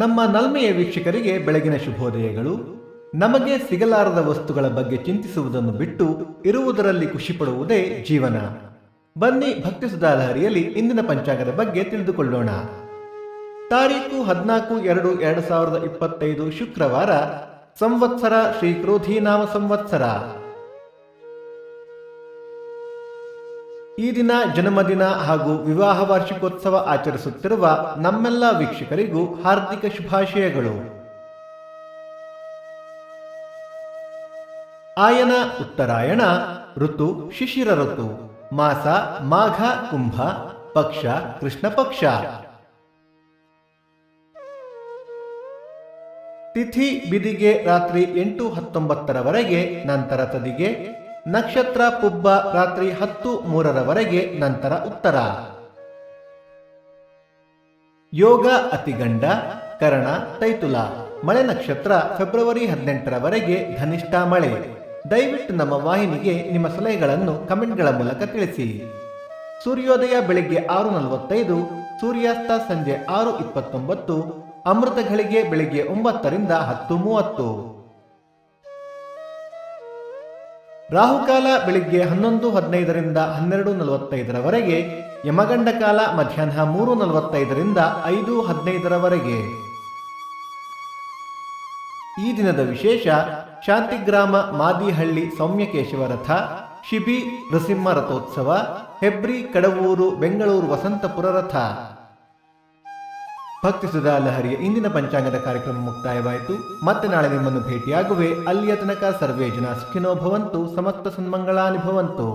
ನಮ್ಮ ನಲ್ಮೆಯ ವೀಕ್ಷಕರಿಗೆ ಬೆಳಗಿನ ಶುಭೋದಯಗಳು. ನಮಗೆ ಸಿಗಲಾರದ ವಸ್ತುಗಳ ಬಗ್ಗೆ ಚಿಂತಿಸುವುದನ್ನು ಬಿಟ್ಟು ಇರುವುದರಲ್ಲಿ ಖುಷಿಪಡುವುದೇ ಜೀವನ. ಬನ್ನಿ ಭಕ್ತಿ ಸುಧಾಲಹರಿಯಲ್ಲಿ ಇಂದಿನ ಪಂಚಾಂಗದ ಬಗ್ಗೆ ತಿಳಿದುಕೊಳ್ಳೋಣ. ತಾರೀಕು 14/2/2025 ಶುಕ್ರವಾರ, ಸಂವತ್ಸರ ಶ್ರೀ ಕ್ರೋಧೀನಾಮ ಸಂವತ್ಸರ. ಈ ದಿನ ಜನ್ಮದಿನ ಹಾಗೂ ವಿವಾಹ ವಾರ್ಷಿಕೋತ್ಸವ ಆಚರಿಸುತ್ತಿರುವ ನಮ್ಮೆಲ್ಲ ವೀಕ್ಷಕರಿಗೂ ಹಾರ್ದಿಕ ಶುಭಾಶಯಗಳು. ಆಯನ ಉತ್ತರಾಯಣ, ಋತು ಶಿಶಿರ ಋತು, ಮಾಸ ಮಾಘ ಕುಂಭ, ಪಕ್ಷ ಕೃಷ್ಣ ಪಕ್ಷ. ತಿಥಿ ಬಿದಿಗೆ ರಾತ್ರಿ 8:19 ನಂತರ ತದಿಗೆ, ನಕ್ಷತ್ರ ಪುಬ್ಬ ರಾತ್ರಿ 10:03 ನಂತರ ಉತ್ತರ. ಯೋಗ ಅತಿಗಂಡ, ಕರಣ ತೈತುಲ, ಮಳೆ ನಕ್ಷತ್ರ ಫೆಬ್ರವರಿ 18 ಧನಿಷ್ಠ ಮಳೆ. ದಯವಿಟ್ಟು ನಮ್ಮ ವಾಹಿನಿಗೆ ನಿಮ್ಮ ಸಲಹೆಗಳನ್ನು ಕಮೆಂಟ್ಗಳ ಮೂಲಕ ತಿಳಿಸಿ. ಸೂರ್ಯೋದಯ ಬೆಳಿಗ್ಗೆ 6:45, ಸೂರ್ಯಾಸ್ತ ಸಂಜೆ 6:29, ಅಮೃತ ಘಳಿಗೆ ಬೆಳಿಗ್ಗೆ 9 ರಿಂದ 10:30. ರಾಹುಕಾಲ ಬೆಳಿಗ್ಗೆ 11:15 ರಿಂದ 12:45, ಯಮಗಂಡ ಕಾಲ ಮಧ್ಯಾಹ್ನ 3:45 ರಿಂದ 5:15. ಈ ದಿನದ ವಿಶೇಷ: ಶಾಂತಿಗ್ರಾಮ ಮಾದಿಹಳ್ಳಿ ಸೌಮ್ಯಕೇಶವ ರಥ, ಶಿಬಿ ನೃಸಿಂಹ ರಥೋತ್ಸವ, ಹೆಬ್ರಿ ಕಡವೂರು ಬೆಂಗಳೂರು ವಸಂತಪುರ ರಥ. ಭಕ್ತಿ ಸುಧಾ ಲಹರಿಯ ಇಂದಿನ ಪಂಚಾಂಗದ ಕಾರ್ಯಕ್ರಮ ಮುಕ್ತಾಯವಾಯಿತು. ಮತ್ತೆ ನಾಳೆ ನಿಮ್ಮನ್ನು ಭೇಟಿಯಾಗುವೆ. ಅಲ್ಲಿಯ ತನಕ ಸರ್ವೇ ಜನ ಸುಖಿನೋ ಭವಂತು, ಸಮಸ್ತ ಸನ್ಮಂಗಳಾನಿ ಭವಂತು.